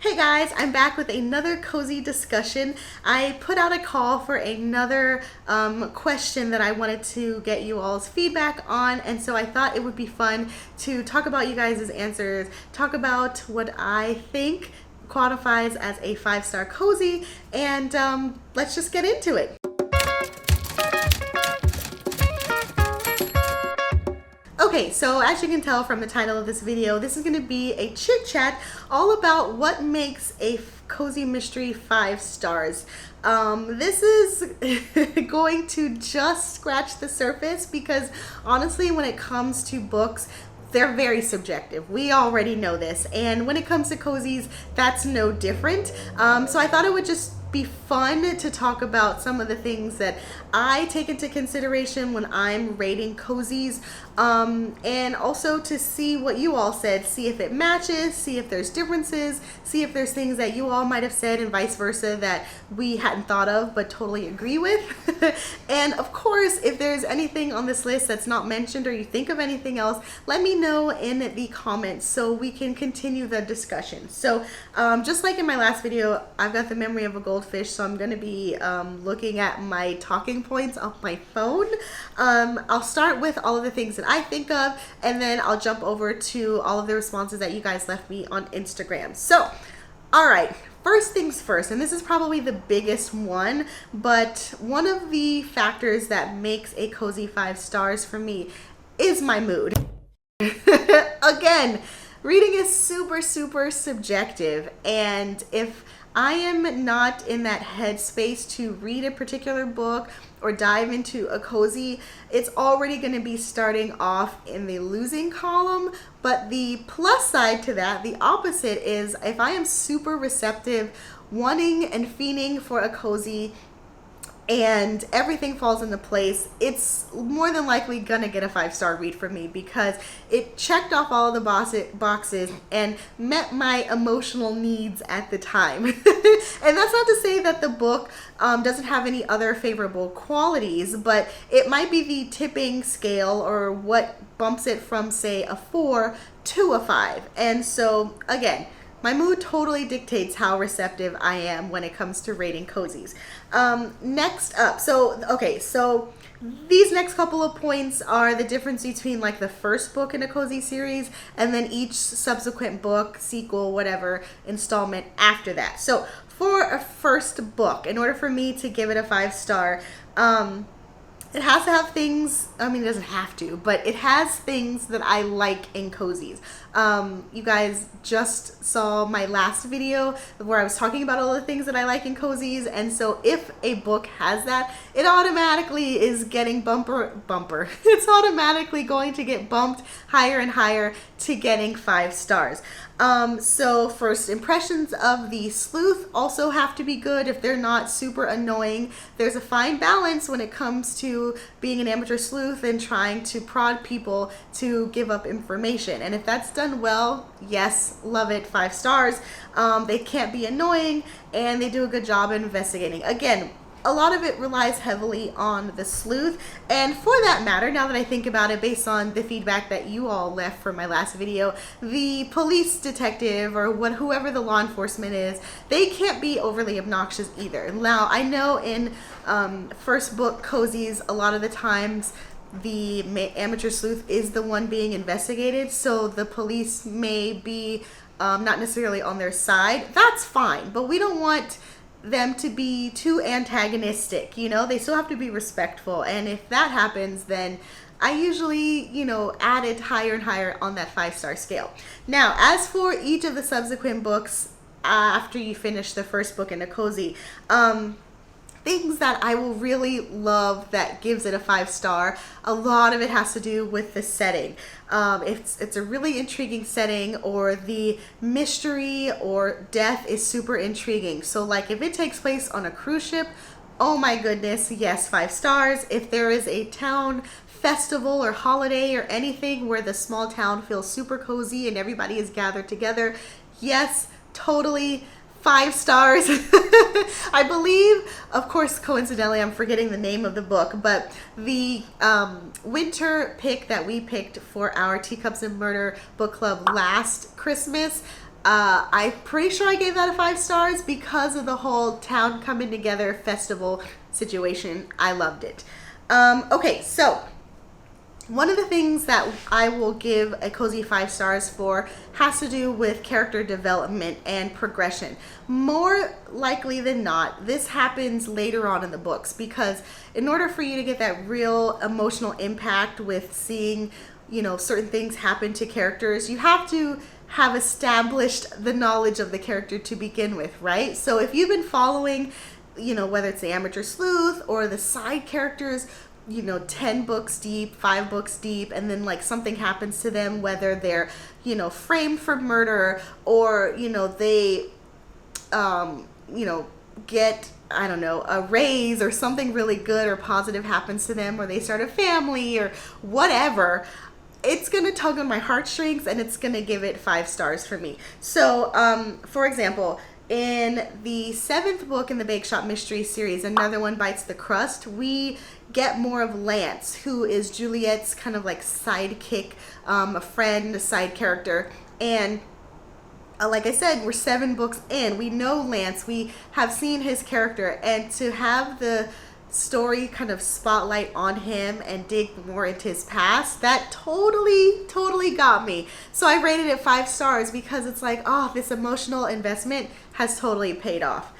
Hey guys, I'm back with another cozy discussion. I put out a call for another question that I wanted to get you all's feedback on, and so I thought it would be fun to talk about you guys' answers, talk about what I think qualifies as a 5-star cozy, and let's just get into it. Okay, so as you can tell from the title of this video, this is going to be a chit chat all about what makes a cozy mystery 5 stars. This is going to just scratch the surface because honestly, when it comes to books, they're very subjective. We already know this. And when it comes to cozies, that's no different. So I thought it would just be fun to talk about some of the things that I take into consideration when I'm rating cozies, and also to see what you all said, see if it matches, see if there's differences, see if there's things that you all might have said and vice versa that we hadn't thought of but totally agree with. And of course, if there's anything on this list that's not mentioned or you think of anything else, let me know in the comments so we can continue the discussion. So just like in my last video, I've got the memory of a goldfish, so I'm going to be looking at my talking points on my phone. I'll start with all of the things that I think of, and then I'll jump over to all of the responses that you guys left me on Instagram. So, all right. First things first, and this is probably the biggest one, but one of the factors that makes a cozy 5 stars for me is my mood. Again, reading is super subjective, and if I am not in that headspace to read a particular book or dive into a cozy, it's already going to be starting off in the losing column. But the plus side to that, the opposite, is if I am super receptive, wanting and fiending for a cozy, and everything falls into place, it's more than likely gonna get a 5-star read from me because it checked off all of the boxes and met my emotional needs at the time. And that's not to say that the book doesn't have any other favorable qualities, but it might be the tipping scale or what bumps it from, say, a 4 to a 5. And so again, my mood totally dictates how receptive I am when it comes to rating cozies. Next up, so these next couple of points are the difference between like the first book in a cozy series and then each subsequent book, sequel, whatever, installment after that. So for a first book, in order for me to give it a 5-star, it has to have things, I mean, it doesn't have to, but it has things that I like in cozies. You guys just saw my last video where I was talking about all the things that I like in cozies, and so if a book has that, it automatically is getting bumper. It's automatically going to get bumped higher and higher to getting 5 stars. So first impressions of the sleuth also have to be good. If they're not super annoying, there's a fine balance when it comes to being an amateur sleuth and trying to prod people to give up information. And if that's done well, yes, love it, 5 stars. They can't be annoying and they do a good job investigating. Again, a lot of it relies heavily on the sleuth, and for that matter, now that I think about it, based on the feedback that you all left from my last video, the police detective or whoever the law enforcement is, they can't be overly obnoxious either. Now, I know in first book cozies, a lot of the times the amateur sleuth is the one being investigated, so the police may be not necessarily on their side. That's fine, but we don't want them to be too antagonistic, you know. They still have to be respectful, and if that happens, then I usually, add it higher and higher on that 5-star scale. Now, as for each of the subsequent books after you finish the first book in a cozy, things that I will really love that gives it a 5-star, a lot of it has to do with the setting. It's a really intriguing setting, or the mystery or death is super intriguing. So like if it takes place on a cruise ship, oh my goodness, yes, 5 stars. If there is a town festival or holiday or anything where the small town feels super cozy and everybody is gathered together, yes, totally 5 stars. I believe, of course, coincidentally, I'm forgetting the name of the book, but the winter pick that we picked for our Teacups and Murder book club last Christmas, I'm pretty sure I gave that a 5 stars because of the whole town coming together festival situation. I loved it. Okay, so one of the things that I will give a cozy 5 stars for has to do with character development and progression. More likely than not, this happens later on in the books, because in order for you to get that real emotional impact with seeing, certain things happen to characters, you have to have established the knowledge of the character to begin with, right? So if you've been following, whether it's the amateur sleuth or the side characters, 10 books deep, 5 books deep, and then like something happens to them, whether they're, framed for murder, or, they, get, I don't know, a raise, or something really good or positive happens to them, or they start a family or whatever, it's going to tug on my heartstrings, and it's going to give it 5 stars for me. So, for example, in the 7th book in the Bake Shop Mystery series, Another One Bites the Crust, we get more of Lance, who is Juliet's kind of like sidekick, a friend, a side character. And like I said, we're 7 books in. We know Lance. We have seen his character. And to have the story kind of spotlight on him and dig more into his past, that totally got me. So I rated it 5 stars because it's like, oh, this emotional investment has totally paid off.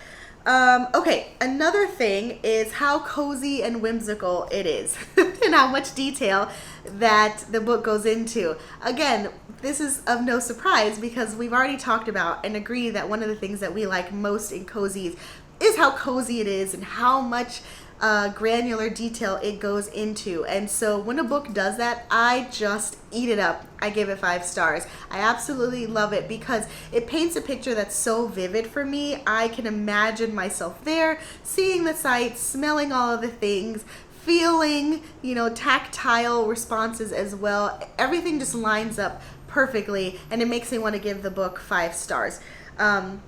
Okay, another thing is how cozy and whimsical it is and how much detail that the book goes into. Again, this is of no surprise because we've already talked about and agree that one of the things that we like most in cozies is how cozy it is and how much granular detail it goes into. And so when a book does that, I just eat it up. I give it 5 stars. I absolutely love it because it paints a picture that's so vivid for me. I can imagine myself there, seeing the sights, smelling all of the things, feeling, tactile responses as well. Everything just lines up perfectly, and it makes me want to give the book 5 stars. All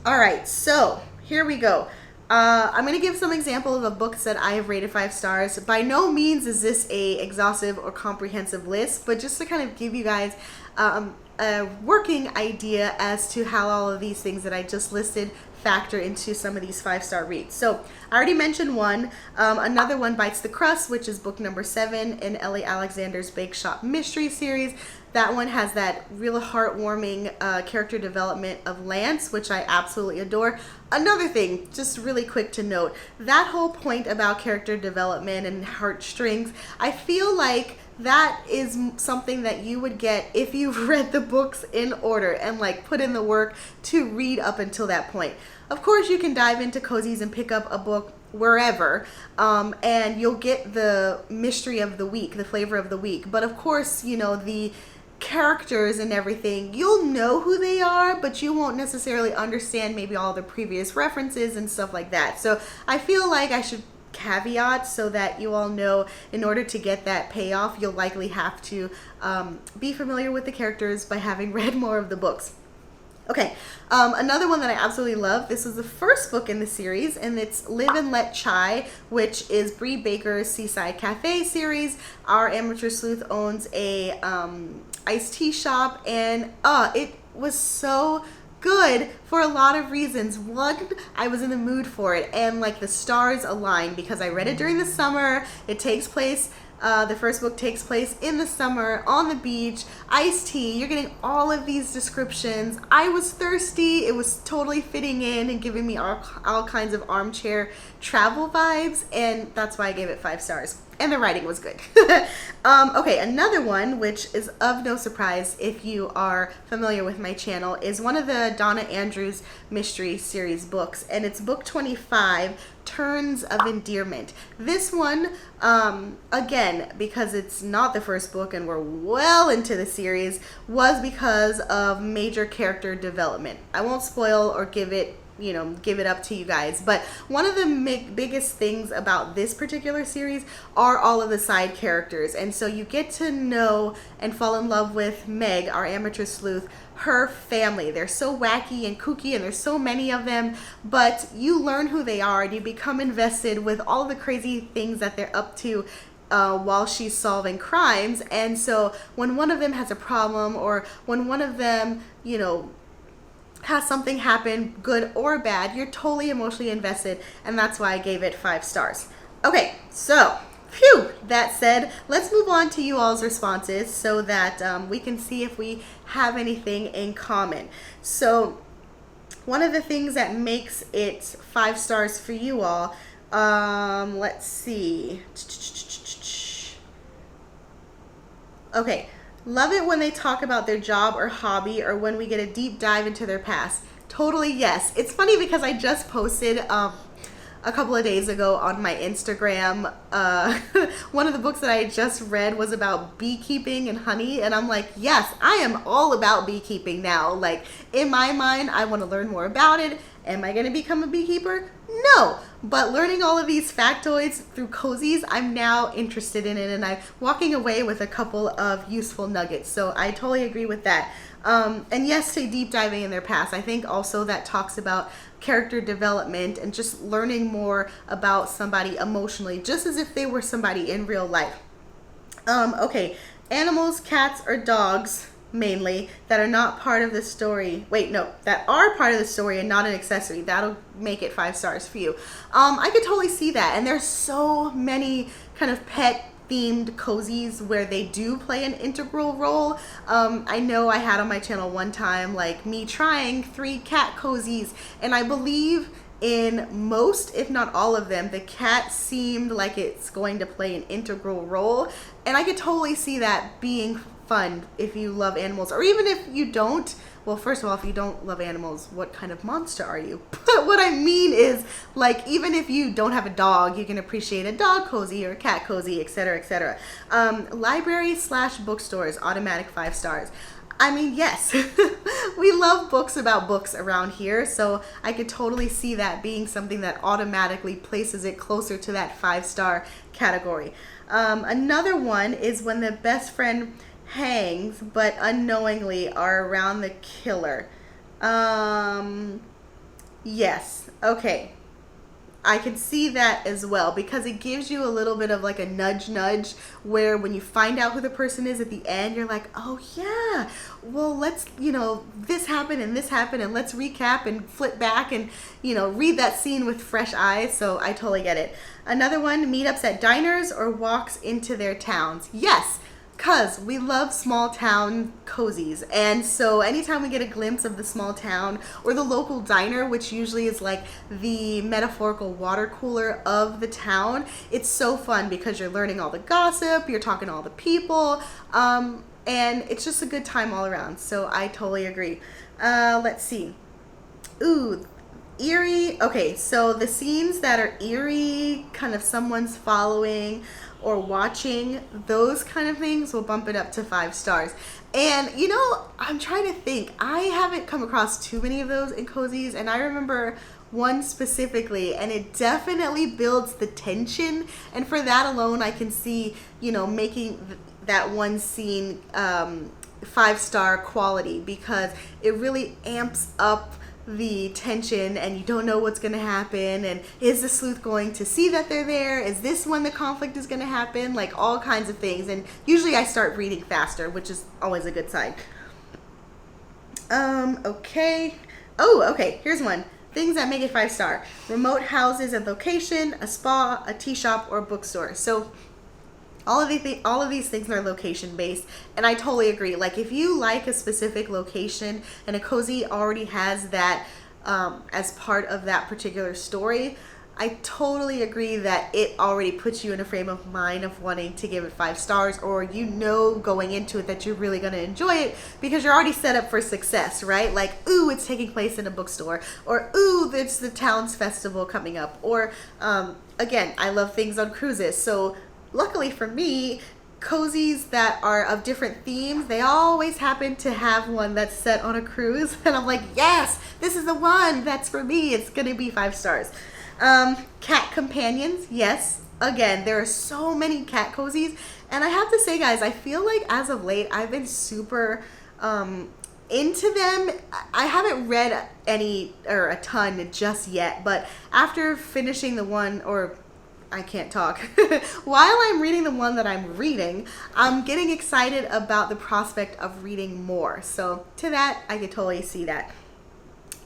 right, so here we go. I'm going to give some examples of books that I have rated 5 stars. By no means is this a exhaustive or comprehensive list, but just to kind of give you guys a working idea as to how all of these things that I just listed factor into some of these 5-star reads. So I already mentioned one. Another One Bites the Crust, which is book number 7 in Ellie Alexander's Bake Shop Mystery series. That one has that real heartwarming character development of Lance, which I absolutely adore. Another thing, just really quick to note, that whole point about character development and heartstrings, I feel like that is something that you would get if you've read the books in order and like put in the work to read up until that point. Of course, you can dive into cozies and pick up a book wherever, and you'll get the mystery of the week, the flavor of the week. But of course, the characters and everything, you'll know who they are, but you won't necessarily understand maybe all the previous references and stuff like that. So I feel like I should caveat so that you all know, in order to get that payoff, you'll likely have to be familiar with the characters by having read more of the books. Okay, another one that I absolutely love, this is the first book in the series, and it's Live and Let Chai, which is Bree Baker's Seaside Cafe series. Our amateur sleuth owns a iced tea shop, and it was so good for a lot of reasons. One, I was in the mood for it, and like the stars aligned because I read it during the summer. It takes place, the first book takes place in the summer on the beach, iced tea, you're getting all of these descriptions. I was thirsty. It was totally fitting in and giving me all kinds of armchair travel vibes, and that's why I gave it 5 stars. And the writing was good. Okay, another one, which is of no surprise if you are familiar with my channel, is one of the Donna Andrews mystery series books, and it's book 25, Turns of Endearment. This one, again, because it's not the first book and we're well into the series, was because of major character development. I won't spoil or give it up to you guys, but one of the biggest things about this particular series are all of the side characters, and so you get to know and fall in love with Meg, our amateur sleuth, her family. They're so wacky and kooky, and there's so many of them, but you learn who they are and you become invested with all the crazy things that they're up to while she's solving crimes. And so when one of them has a problem, or when one of them has something happen, good or bad, you're totally emotionally invested, and that's why I gave it 5 stars. Okay, so phew, that said, let's move on to you all's responses so that we can see if we have anything in common. So one of the things that makes it 5 stars for you all, let's see. Okay, love it when they talk about their job or hobby, or when we get a deep dive into their past. Totally yes. It's funny because I just posted a couple of days ago on my Instagram, one of the books that I just read was about beekeeping and honey, and I'm like, yes, I am all about beekeeping now. Like, in my mind, I want to learn more about it. Am I going to become a beekeeper? No, but learning all of these factoids through cozies, I'm now interested in it, and I'm walking away with a couple of useful nuggets, so I totally agree with that. And yes, to deep diving in their past. I think also that talks about character development and just learning more about somebody emotionally, just as if they were somebody in real life. Okay, animals, cats, or dogs, mainly, that are not part of the story. Wait, no, that are part of the story and not an accessory. That'll make it 5 stars for you. I could totally see that. And there's so many kind of pet themed cozies where they do play an integral role. I know I had on my channel one time, like, me trying 3 cat cozies, and I believe in most, if not all of them, the cat seemed like it's going to play an integral role, and I could totally see that being fun if you love animals, or even if you don't. Well, first of all, if you don't love animals, what kind of monster are you? But what I mean is, like, even if you don't have a dog, you can appreciate a dog cozy or a cat cozy, etc., etc. Library/bookstores, automatic 5 stars. I mean, yes, we love books about books around here, so I could totally see that being something that automatically places it closer to that 5-star category. Another one is when the best friend hangs but unknowingly are around the killer. Yes, okay, I can see that as well, because it gives you a little bit of like a nudge where when you find out who the person is at the end, you're like, oh yeah, well, let's, this happened and let's recap and flip back and, read that scene with fresh eyes. So I totally get it. Another one, meetups at diners or walks into their towns. Yes, because we love small town cozies, and so anytime we get a glimpse of the small town or the local diner, which usually is like the metaphorical water cooler of the town, it's so fun because you're learning all the gossip, you're talking to all the people, and it's just a good time all around. So I totally agree. Let's see. Ooh, eerie. Okay, so the scenes that are eerie, kind of someone's following or watching, those kind of things will bump it up to 5 stars. And I'm trying to think, I haven't come across too many of those in cozies, and I remember one specifically, and it definitely builds the tension, and for that alone I can see making that one scene 5-star quality, because it really amps up the tension, and you don't know what's going to happen, and is the sleuth going to see that they're there, is this when the conflict is going to happen, like all kinds of things. And usually I start reading faster, which is always a good sign. Okay, here's one. Things that make it 5 star: remote houses and location, a spa, a tea shop, or a bookstore. So all of these things are location based, and I totally agree. Like, if you like a specific location and a cozy already has that as part of that particular story, I totally agree that it already puts you in a frame of mind of wanting to give it 5 stars, or going into it that you're really going to enjoy it because you're already set up for success, right? Like, ooh, it's taking place in a bookstore, or ooh, it's the town's festival coming up, or again, I love things on cruises, so luckily for me, cozies that are of different themes, they always happen to have one that's set on a cruise, and I'm like, yes, this is the one that's for me. It's gonna be 5 stars. Cat companions, yes. Again, there are so many cat cozies, and I have to say, guys, I feel like as of late I've been super into them. I haven't read any or a ton just yet, but after finishing the one, or I can't talk. While I'm reading the one that I'm reading, I'm getting excited about the prospect of reading more. So to that, I could totally see that.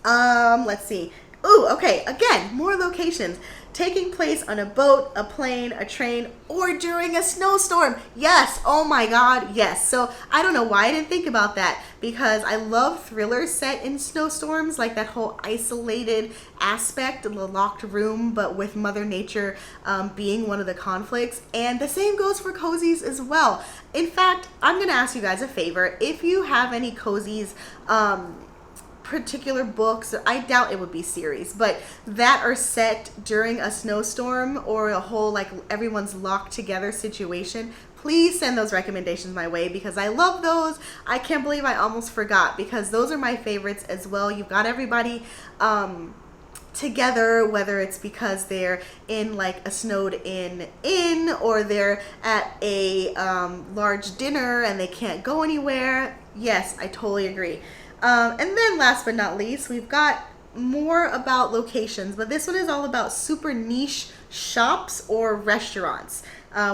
Let's see. Ooh, okay, again, more locations. Taking place on a boat, a plane, a train, or during a snowstorm. Yes, oh my god, yes. So I don't know why I didn't think about that, because I love thrillers set in snowstorms, like that whole isolated aspect of the locked room, but with Mother Nature being one of the conflicts. And the same goes for cozies as well. In fact, I'm gonna ask you guys a favor. If you have any cozies, particular books, I doubt it would be series, but that are set during a snowstorm or a whole like everyone's locked together situation, please send those recommendations my way, because I love those. I can't believe I almost forgot, because those are my favorites as well. You've got everybody together, whether it's because they're in like a snowed in inn, or they're at a large dinner and they can't go anywhere. Yes, I totally agree. And then last but not least, we've got more about locations, but this one is all about super niche shops or restaurants,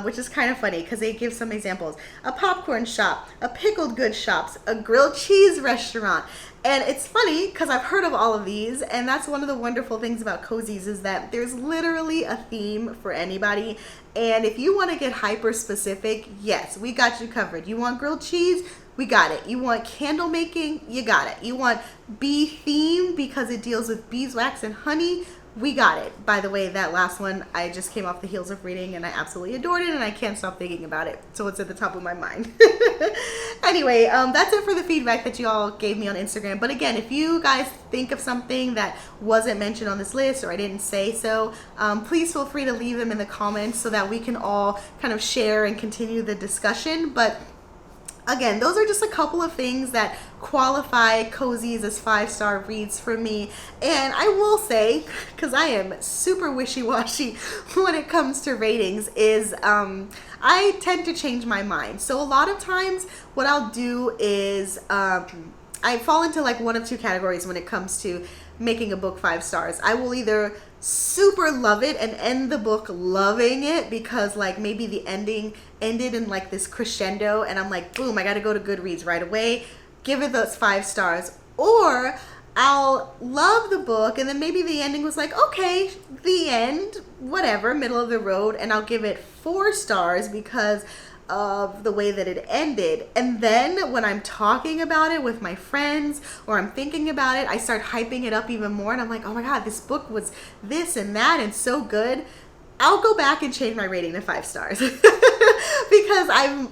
which is kind of funny because they give some examples. A popcorn shop, a pickled goods shops, a grilled cheese restaurant. And it's funny because I've heard of all of these, and that's one of the wonderful things about cozies, is that there's literally a theme for anybody. And if you want to get hyper specific, yes, we got you covered. You want grilled cheese? We got it. You want candle making? You got it. You want bee theme because it deals with beeswax and honey? We got it. By the way, that last one, I just came off the heels of reading and I absolutely adored it, and I can't stop thinking about it. So it's at the top of my mind. Anyway, that's it for the feedback that you all gave me on Instagram. But again, if you guys think of something that wasn't mentioned on this list or I didn't say so, please feel free to leave them in the comments so that we can all kind of share and continue the discussion. But again, those are just a couple of things that qualify cozies as 5-star reads for me. And I will say, because I am super wishy-washy when it comes to ratings, is I tend to change my mind. So a lot of times what I'll do is I fall into like one of two categories when it comes to making a book 5 stars. I will either super love it and end the book loving it because like maybe the ending ended in like this crescendo and I'm like, boom, I gotta go to Goodreads right away, give it those 5 stars. Or I'll love the book and then maybe the ending was like, okay, the end, whatever, middle of the road, and I'll give it 4 stars because of the way that it ended. And then when I'm talking about it with my friends or I'm thinking about it, I start hyping it up even more and I'm like, oh my god, this book was this and that and so good. I'll go back and change my rating to 5 stars because I've,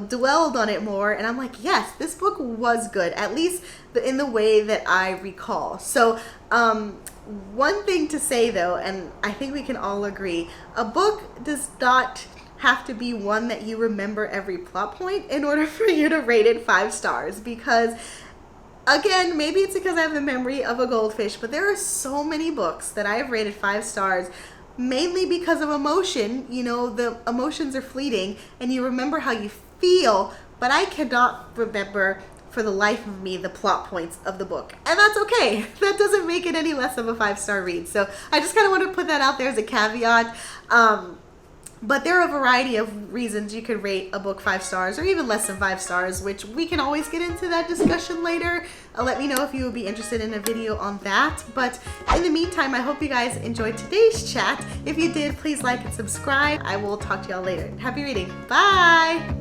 dwelled on it more and I'm like, yes, this book was good, at least in the way that I recall. So one thing to say though, and I think we can all agree, a book does not have to be one that you remember every plot point in order for you to rate it 5 stars, because again, maybe it's because I have the memory of a goldfish, but there are so many books that I have rated 5 stars mainly because of emotion. The emotions are fleeting and you remember how you feel, but I cannot remember for the life of me the plot points of the book, and that's okay. That doesn't make it any less of a 5-star read. So I just kind of want to put that out there as a caveat. But there are a variety of reasons you could rate a book 5 stars or even less than 5 stars, which we can always get into that discussion later. Let me know if you would be interested in a video on that. But in the meantime, I hope you guys enjoyed today's chat. If you did, please like and subscribe. I will talk to y'all later. Happy reading. Bye!